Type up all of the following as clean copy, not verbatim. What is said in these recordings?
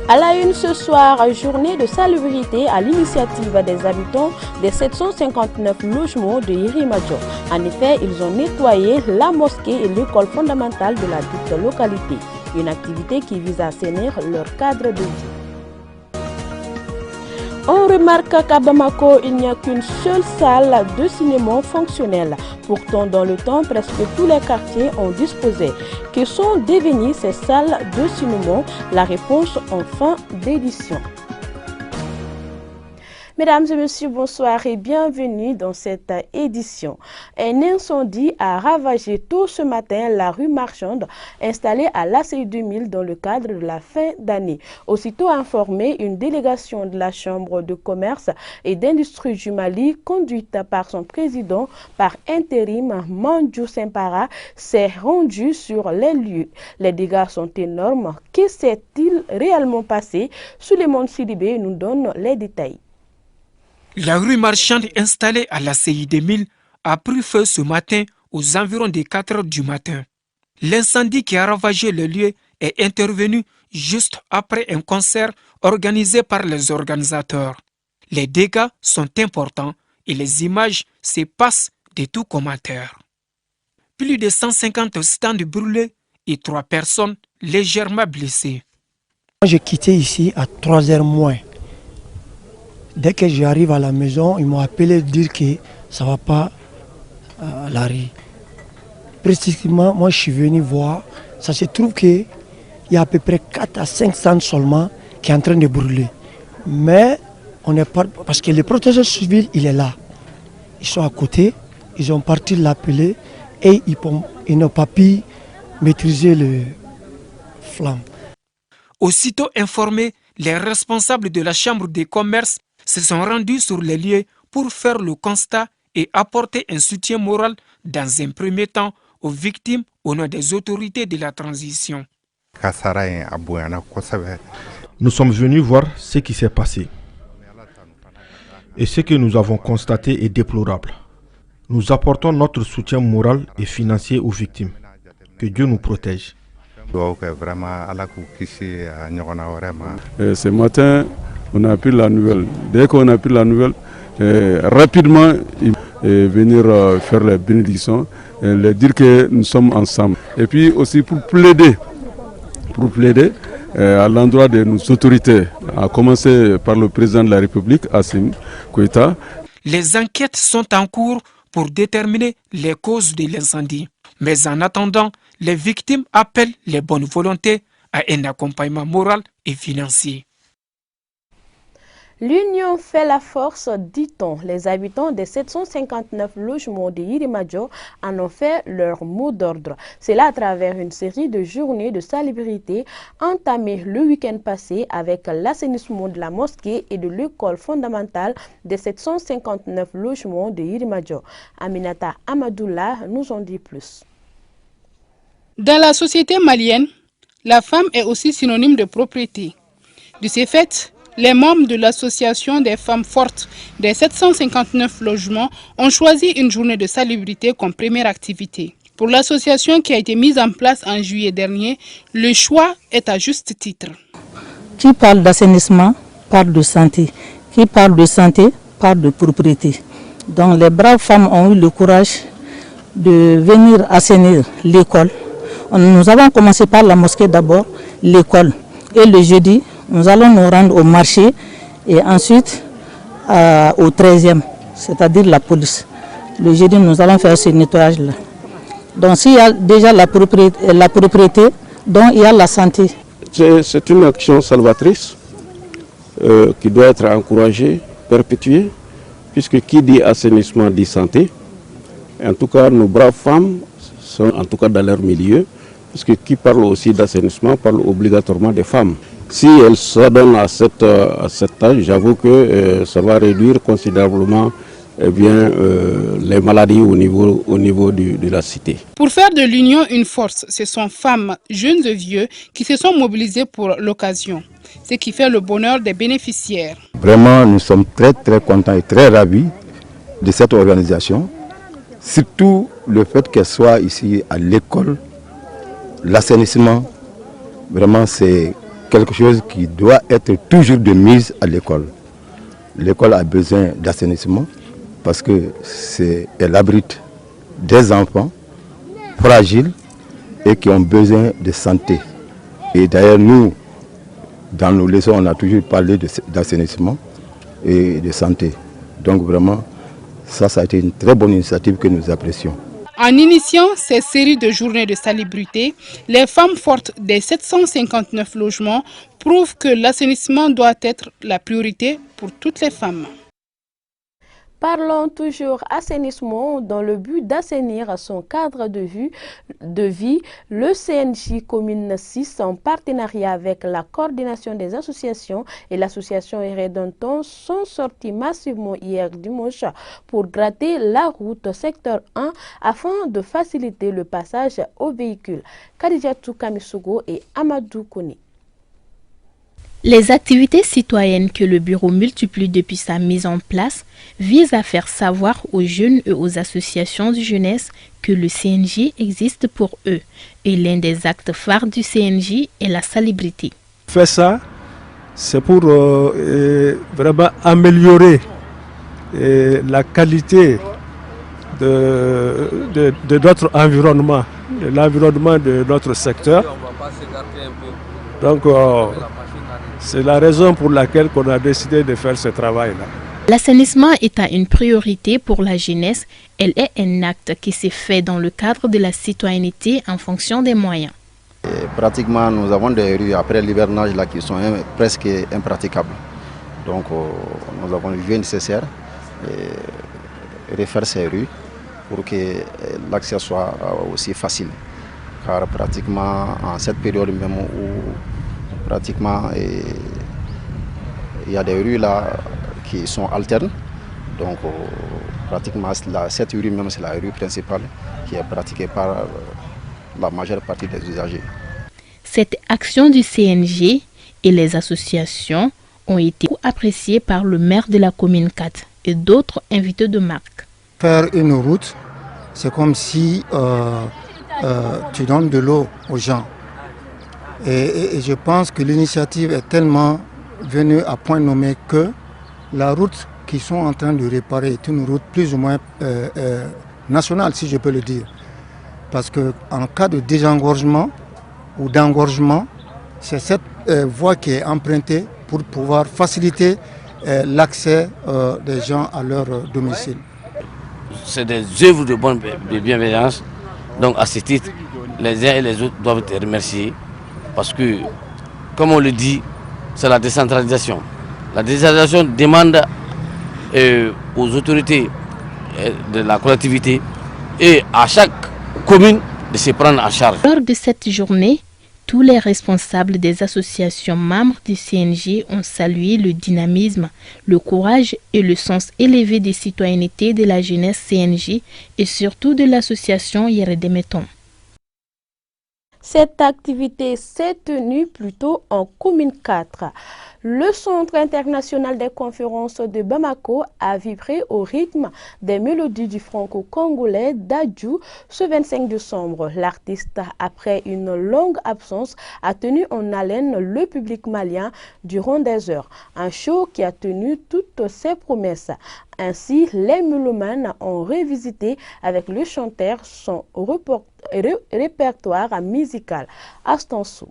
À la une ce soir, journée de salubrité à l'initiative des habitants des 759 logements de Yirimadjo. En effet, ils ont nettoyé la mosquée et l'école fondamentale de la dite localité. Une activité qui vise à assainir leur cadre de vie. On remarque qu'à Bamako, il n'y a qu'une seule salle de cinéma fonctionnelle. Pourtant, dans le temps, presque tous les quartiers ont disposé. Que sont devenues ces salles de cinéma? La réponse en fin d'édition. Mesdames et messieurs, bonsoir et bienvenue dans cette édition. Un incendie a ravagé tôt ce matin la rue Marchande installée à l'ACI 2000 dans le cadre de la fin d'année. Aussitôt informée, une délégation de la Chambre de commerce et d'industrie du Mali, conduite par son président par intérim Mandjou Sempara, s'est rendue sur les lieux. Les dégâts sont énormes. Que s'est-il réellement passé? Souleymane Sidibé nous donne les détails. La rue Marchande installée à la CI 2000 a pris feu ce matin aux environs des 4 heures du matin. L'incendie qui a ravagé le lieu est intervenu juste après un concert organisé par les organisateurs. Les dégâts sont importants et les images se passent de tout commentaire. Plus de 150 stands brûlés et 3 personnes légèrement blessées. J'ai quitté ici à 3h moins. Dès que j'arrive à la maison, ils m'ont appelé dire que ça ne va pas à la rue. Précisément, moi je suis venu voir. Ça se trouve qu'il y a à peu près 4 à 5 stands seulement qui est en train de brûler. Mais on n'est pas. Parce que le protecteur civil, il est là. Ils sont à côté, ils ont parti l'appeler et ils n'ont pas pu maîtriser le flamme. Aussitôt informés, les responsables de la Chambre de commerce se sont rendus sur les lieux pour faire le constat et apporter un soutien moral dans un premier temps aux victimes au nom des autorités de la transition. Nous sommes venus voir ce qui s'est passé. Et ce que nous avons constaté est déplorable. Nous apportons notre soutien moral et financier aux victimes. Que Dieu nous protège. Ce matin, on a appris la nouvelle. Dès qu'on a appris la nouvelle, rapidement, venir faire la bénédiction, leur dire que nous sommes ensemble. Et puis aussi pour plaider à l'endroit de nos autorités, à commencer par le président de la République, Assimi Goïta. Les enquêtes sont en cours pour déterminer les causes de l'incendie. Mais en attendant, les victimes appellent les bonnes volontés à un accompagnement moral et financier. L'union fait la force, dit-on. Les habitants des 759 logements de Yirimadjo en ont fait leur mot d'ordre. C'est là à travers une série de journées de salubrité entamées le week-end passé avec l'assainissement de la mosquée et de l'école fondamentale des 759 logements de Yirimadjo. Aminata Amadoula nous en dit plus. Dans la société malienne, la femme est aussi synonyme de propriété. De ce fait, les membres de l'association des femmes fortes des 759 logements ont choisi une journée de salubrité comme première activité. Pour l'association qui a été mise en place en juillet dernier, le choix est à juste titre. Qui parle d'assainissement parle de santé. Qui parle de santé parle de propriété. Donc les braves femmes ont eu le courage de venir assainir l'école. Nous avons commencé par la mosquée d'abord, l'école. Et le jeudi, nous allons nous rendre au marché et ensuite au 13e, c'est-à-dire la police. Le jeudi, nous allons faire ce nettoyage-là. Donc s'il y a déjà la propriété, donc il y a la santé. C'est une action salvatrice qui doit être encouragée, perpétuée, puisque qui dit assainissement dit santé. En tout cas, nos braves femmes sont en tout cas dans leur milieu, parce que qui parle aussi d'assainissement parle obligatoirement des femmes. Si elles s'adonnent à cette tâche, j'avoue que ça va réduire considérablement les maladies au niveau de la cité. Pour faire de l'union une force, ce sont femmes, jeunes et vieux qui se sont mobilisés pour l'occasion, ce qui fait le bonheur des bénéficiaires. Vraiment, nous sommes très contents et très ravis de cette organisation, surtout le fait qu'elle soit ici à l'école, l'assainissement, vraiment c'est quelque chose qui doit être toujours de mise à l'école. L'école a besoin d'assainissement parce qu'elle abrite des enfants fragiles et qui ont besoin de santé. Et d'ailleurs, nous, dans nos leçons, on a toujours parlé d'assainissement et de santé. Donc vraiment, ça a été une très bonne initiative que nous apprécions. En initiant ces séries de journées de salubrité, les femmes fortes des 759 logements prouvent que l'assainissement doit être la priorité pour toutes les femmes. Parlons toujours assainissement dans le but d'assainir son cadre de vie. Le CNJ Commune 6, en partenariat avec la coordination des associations et l'association Eredanton, sont sortis massivement hier dimanche pour gratter la route secteur 1 afin de faciliter le passage aux véhicules. Kadijatou Kamisugo et Amadou Koni. Les activités citoyennes que le bureau multiplie depuis sa mise en place visent à faire savoir aux jeunes et aux associations de jeunesse que le CNJ existe pour eux. Et l'un des actes phares du CNJ est la salubrité. Faire ça, c'est pour vraiment améliorer la qualité de notre environnement, de l'environnement de notre secteur. Donc, c'est la raison pour laquelle on a décidé de faire ce travail-là. L'assainissement étant une priorité pour la jeunesse, elle est un acte qui s'est fait dans le cadre de la citoyenneté en fonction des moyens. Pratiquement, nous avons des rues après l'hivernage là qui sont presque impraticables. Donc, nous avons vu nécessaire de refaire ces rues pour que l'accès soit aussi facile. Car pratiquement, en cette période même où pratiquement il y a des rues là qui sont alternes, donc pratiquement cette rue même c'est la rue principale qui est pratiquée par la majeure partie des usagers. Cette action du CNJ et les associations ont été appréciées par le maire de la commune 4 et d'autres invités de marque. Faire une route, c'est comme si tu donnes de l'eau aux gens. Et je pense que l'initiative est tellement venue à point nommé que la route qu'ils sont en train de réparer est une route plus ou moins nationale, si je peux le dire. Parce qu'en cas de désengorgement ou d'engorgement, c'est cette voie qui est empruntée pour pouvoir faciliter l'accès des gens à leur domicile. C'est des œuvres de bienveillance. Donc à ce titre, les uns et les autres doivent être remerciés. Parce que, comme on le dit, c'est la décentralisation. La décentralisation demande aux autorités de la collectivité et à chaque commune de se prendre en charge. Lors de cette journée, tous les responsables des associations membres du CNJ ont salué le dynamisme, le courage et le sens élevé des citoyennetés de la jeunesse CNJ et surtout de l'association Yeredemeton. Cette activité s'est tenue plutôt en commune 4. Le Centre international des conférences de Bamako a vibré au rythme des mélodies du franco-congolais Dadju ce 25 décembre. L'artiste, après une longue absence, a tenu en haleine le public malien durant des heures. Un show qui a tenu toutes ses promesses. Ainsi, les mélomanes ont revisité avec le chanteur son répertoire musical. Astansou.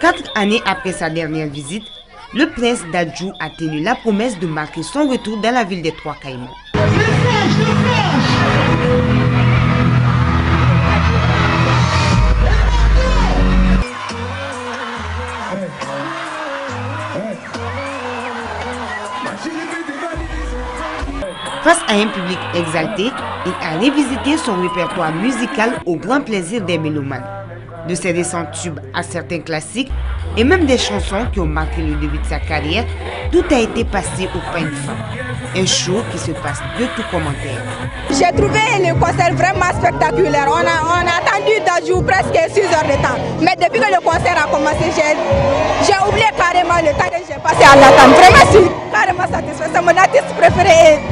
4 années après sa dernière visite, le prince Dadju a tenu la promesse de marquer son retour dans la ville des Trois Caïmans. Face à un public exalté, il a revisité son répertoire musical au grand plaisir des mélomanes. De ses récents tubes à certains classiques et même des chansons qui ont marqué le début de sa carrière, tout a été passé au pain de fin. Un show qui se passe de tout commentaire. J'ai trouvé le concert vraiment spectaculaire. On a attendu Dadju presque 6 heures de temps. Mais depuis que le concert a commencé, j'ai oublié carrément le temps que j'ai passé à l'attendre. Vraiment, je suis carrément satisfait. C'est mon artiste préféré.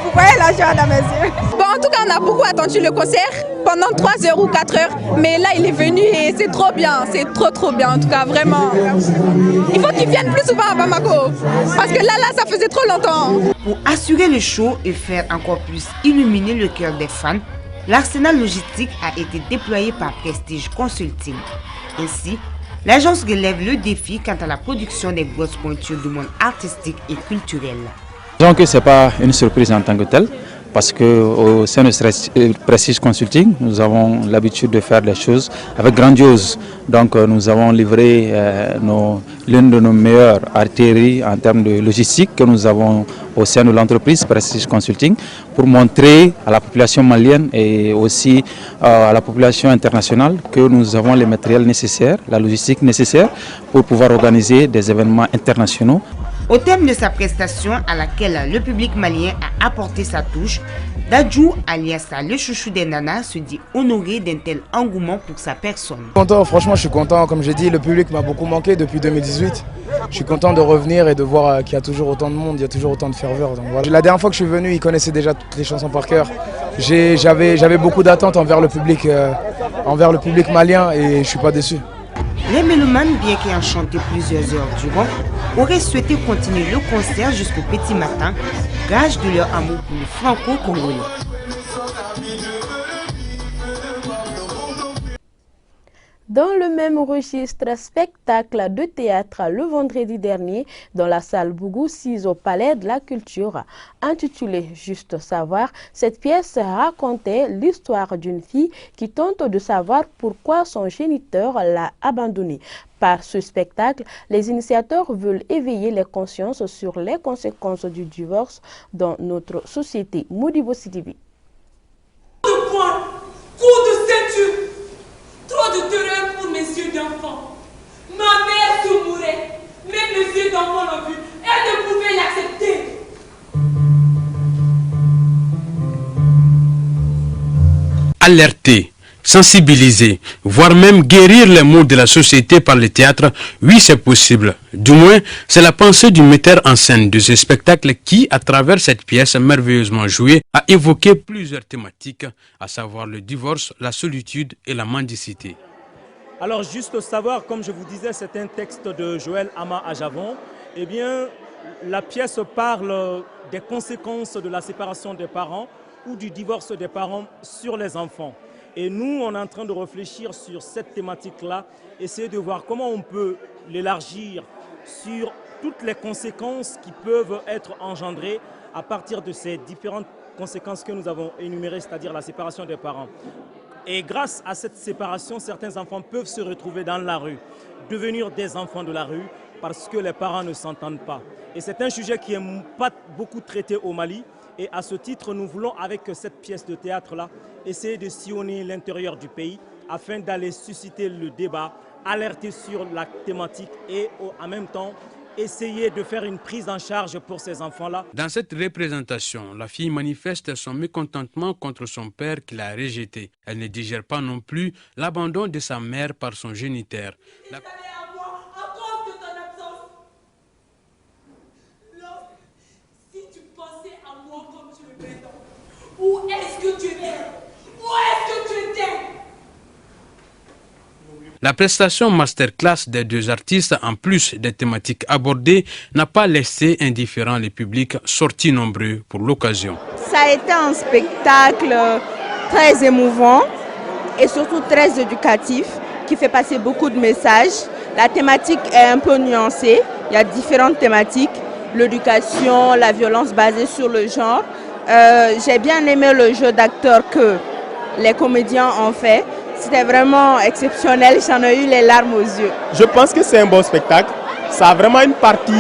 Vous voyez la joie dans mes yeux. Bon, en tout cas, on a beaucoup attendu le concert pendant 3 heures ou 4 heures, mais là il est venu et c'est trop bien, c'est trop bien en tout cas, vraiment. Il faut qu'il vienne plus souvent à Bamako, parce que là ça faisait trop longtemps. Pour assurer le show et faire encore plus illuminer le cœur des fans, l'arsenal logistique a été déployé par Prestige Consulting. Ainsi, l'agence relève le défi quant à la production des grosses pointures du monde artistique et culturel. Disons que ce n'est pas une surprise en tant que telle, parce qu'au sein de Prestige Consulting, nous avons l'habitude de faire des choses avec grandiose. Donc nous avons livré l'une de nos meilleures artilleries en termes de logistique que nous avons au sein de l'entreprise Prestige Consulting pour montrer à la population malienne et aussi à la population internationale que nous avons les matériels nécessaires, la logistique nécessaire pour pouvoir organiser des événements internationaux. Au terme de sa prestation à laquelle le public malien a apporté sa touche, Dadju, alias le chouchou des nanas, se dit honoré d'un tel engouement pour sa personne. Franchement, je suis content. Comme j'ai dit, le public m'a beaucoup manqué depuis 2018. Je suis content de revenir et de voir qu'il y a toujours autant de monde, il y a toujours autant de ferveur. Donc, voilà. La dernière fois que je suis venu, ils connaissaient déjà toutes les chansons par cœur. J'avais beaucoup d'attentes envers le public malien et je ne suis pas déçu. Les mélomanes, bien qu'ayant chanté plusieurs heures durant, auraient souhaité continuer le concert jusqu'au petit matin, gage de leur amour pour le franco-congolais. Dans le même registre, spectacle de théâtre le vendredi dernier dans la salle Bougou 6 au Palais de la Culture. Intitulé Juste savoir, cette pièce racontait l'histoire d'une fille qui tente de savoir pourquoi son géniteur l'a abandonnée. Par ce spectacle, les initiateurs veulent éveiller les consciences sur les conséquences du divorce dans notre société. Modibo Sidibi. Coup de poing, coup de ceinture. Trop de terreur pour mes yeux d'enfant. Ma mère se mourait, même mes yeux d'enfant l'ont vu. Elle ne pouvait l'accepter. Alerter, sensibiliser, voire même guérir les maux de la société par le théâtre, oui c'est possible. Du moins, c'est la pensée du metteur en scène de ce spectacle qui, à travers cette pièce merveilleusement jouée, a évoqué plusieurs thématiques, à savoir le divorce, la solitude et la mendicité. Alors juste savoir, comme je vous disais, c'est un texte de Joël Ama Ajavon. Eh bien, la pièce parle des conséquences de la séparation des parents ou du divorce des parents sur les enfants. Et nous, on est en train de réfléchir sur cette thématique-là, essayer de voir comment on peut l'élargir sur toutes les conséquences qui peuvent être engendrées à partir de ces différentes conséquences que nous avons énumérées, c'est-à-dire la séparation des parents. Et grâce à cette séparation, certains enfants peuvent se retrouver dans la rue, devenir des enfants de la rue parce que les parents ne s'entendent pas. Et c'est un sujet qui n'est pas beaucoup traité au Mali. Et à ce titre, nous voulons, avec cette pièce de théâtre-là, essayer de sillonner l'intérieur du pays afin d'aller susciter le débat, alerter sur la thématique et en même temps essayer de faire une prise en charge pour ces enfants-là. Dans cette représentation, la fille manifeste son mécontentement contre son père qui l'a rejeté. Elle ne digère pas non plus l'abandon de sa mère par son géniteur. Où est-ce que tu étais? Où est-ce que tu étais? La prestation masterclass des deux artistes, en plus des thématiques abordées, n'a pas laissé indifférent les publics sortis nombreux pour l'occasion. Ça a été un spectacle très émouvant et surtout très éducatif qui fait passer beaucoup de messages. La thématique est un peu nuancée, il y a différentes thématiques, l'éducation, la violence basée sur le genre. J'ai bien aimé le jeu d'acteurs que les comédiens ont fait. C'était vraiment exceptionnel, j'en ai eu les larmes aux yeux. Je pense que c'est un bon spectacle. Ça a vraiment une partie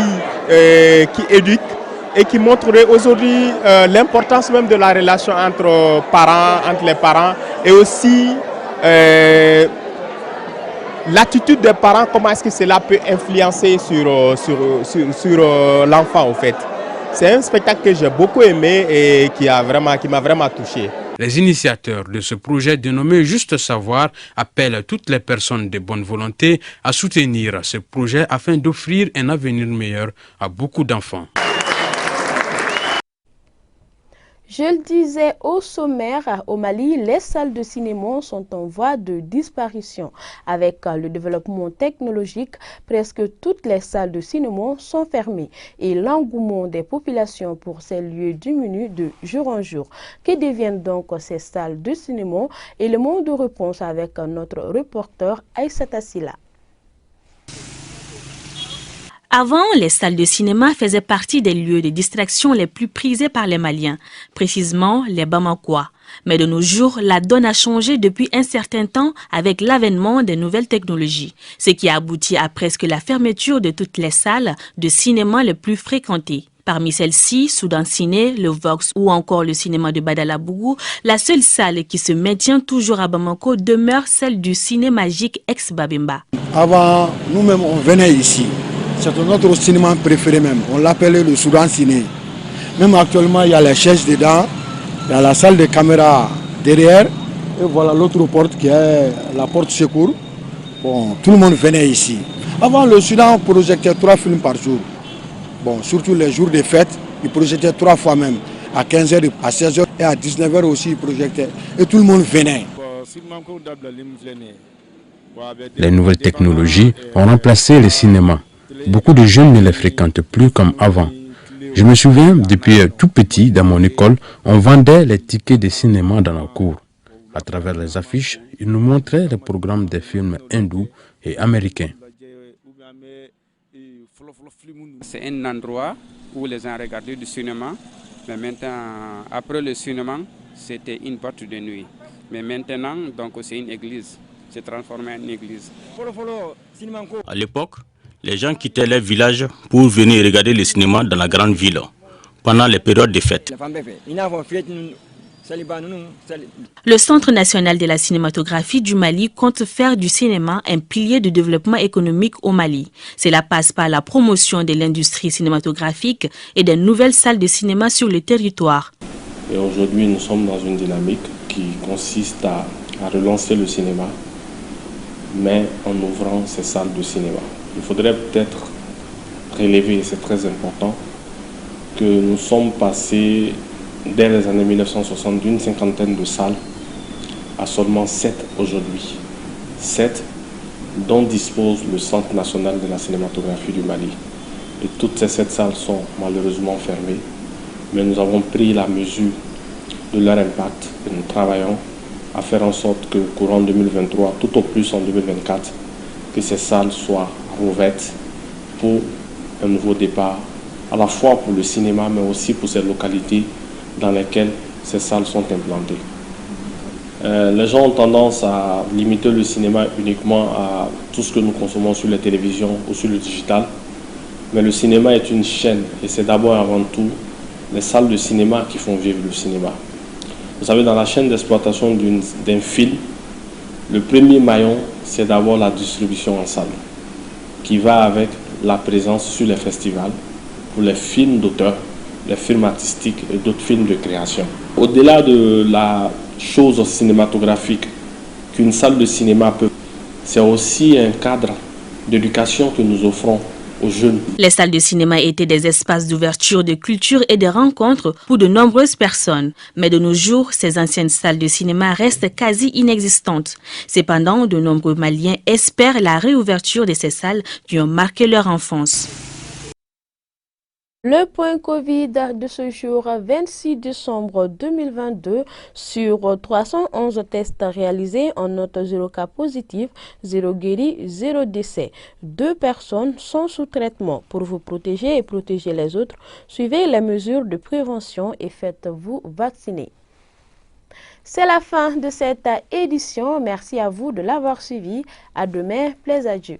qui éduque et qui montrerait aujourd'hui l'importance même de la relation entre les parents et aussi l'attitude des parents, comment est-ce que cela peut influencer sur l'enfant en fait. C'est un spectacle que j'ai beaucoup aimé et qui m'a vraiment touché. Les initiateurs de ce projet dénommé Juste Savoir appellent toutes les personnes de bonne volonté à soutenir ce projet afin d'offrir un avenir meilleur à beaucoup d'enfants. Je le disais au sommaire, au Mali, les salles de cinéma sont en voie de disparition. Avec le développement technologique, presque toutes les salles de cinéma sont fermées et l'engouement des populations pour ces lieux diminue de jour en jour. Que deviennent donc ces salles de cinéma? Élément de réponse avec notre reporter Aïssata Silla. Avant, les salles de cinéma faisaient partie des lieux de distraction les plus prisés par les Maliens, précisément les Bamakois. Mais de nos jours, la donne a changé depuis un certain temps avec l'avènement des nouvelles technologies, ce qui a abouti à presque la fermeture de toutes les salles de cinéma les plus fréquentées. Parmi celles-ci, Soudan Ciné, le Vox ou encore le cinéma de Badalabougou, la seule salle qui se maintient toujours à Bamako demeure celle du Ciné Magique ex-Babemba. Avant, nous-mêmes, on venait ici. C'est notre cinéma préféré même. On l'appelait le Soudan Ciné. Même actuellement, il y a les chaises dedans, il y a la salle de caméra derrière, et voilà l'autre porte qui est la porte secours. Bon, tout le monde venait ici. Avant, le Soudan projetait 3 films par jour. Bon, surtout les jours de fête, il projetait 3 fois même. À 15h, à 16h et à 19h aussi, il projetait. Et tout le monde venait. Les nouvelles technologies ont remplacé les cinémas. Beaucoup de jeunes ne les fréquentent plus comme avant. Je me souviens, depuis tout petit, dans mon école, on vendait les tickets de cinéma dans nos cours. À travers les affiches, ils nous montraient les programmes des films hindous et américains. C'est un endroit où les gens regardaient du cinéma, mais maintenant, après le cinéma, c'était une boîte de nuit. Mais maintenant, donc, c'est une église. C'est transformé en église. À l'époque, les gens quittaient leur village pour venir regarder le cinéma dans la grande ville pendant les périodes de fête. Le Centre national de la cinématographie du Mali compte faire du cinéma un pilier de développement économique au Mali. Cela passe par la promotion de l'industrie cinématographique et des nouvelles salles de cinéma sur le territoire. Et aujourd'hui, nous sommes dans une dynamique qui consiste à relancer le cinéma, mais en ouvrant ces salles de cinéma. Il faudrait peut-être relever, et c'est très important, que nous sommes passés dès les années 1960 d'une cinquantaine de salles à seulement 7 aujourd'hui. 7 dont dispose le Centre national de la cinématographie du Mali. Et toutes ces 7 salles sont malheureusement fermées, mais nous avons pris la mesure de leur impact et nous travaillons à faire en sorte que courant 2023, tout au plus en 2024, que ces salles soient rouvertes pour un nouveau départ, à la fois pour le cinéma, mais aussi pour ces localités dans lesquelles ces salles sont implantées. Les gens ont tendance à limiter le cinéma uniquement à tout ce que nous consommons sur les télévisions ou sur le digital, mais le cinéma est une chaîne et c'est d'abord avant tout les salles de cinéma qui font vivre le cinéma. Vous savez, dans la chaîne d'exploitation d'un film, le premier maillon, c'est d'abord la distribution en salle, qui va avec la présence sur les festivals pour les films d'auteur, les films artistiques et d'autres films de création. Au-delà de la chose cinématographique qu'une salle de cinéma peut, c'est aussi un cadre d'éducation que nous offrons aux jeunes. Les salles de cinéma étaient des espaces d'ouverture de culture et de rencontres pour de nombreuses personnes. Mais de nos jours, ces anciennes salles de cinéma restent quasi inexistantes. Cependant, de nombreux Maliens espèrent la réouverture de ces salles qui ont marqué leur enfance. Le point Covid de ce jour, 26 décembre 2022, sur 311 tests réalisés, on note 0 cas positifs, 0 guéris, 0 décès. 2 personnes sont sous traitement. Pour vous protéger et protéger les autres, suivez les mesures de prévention et faites-vous vacciner. C'est la fin de cette édition. Merci à vous de l'avoir suivi. À demain, plaise à Dieu.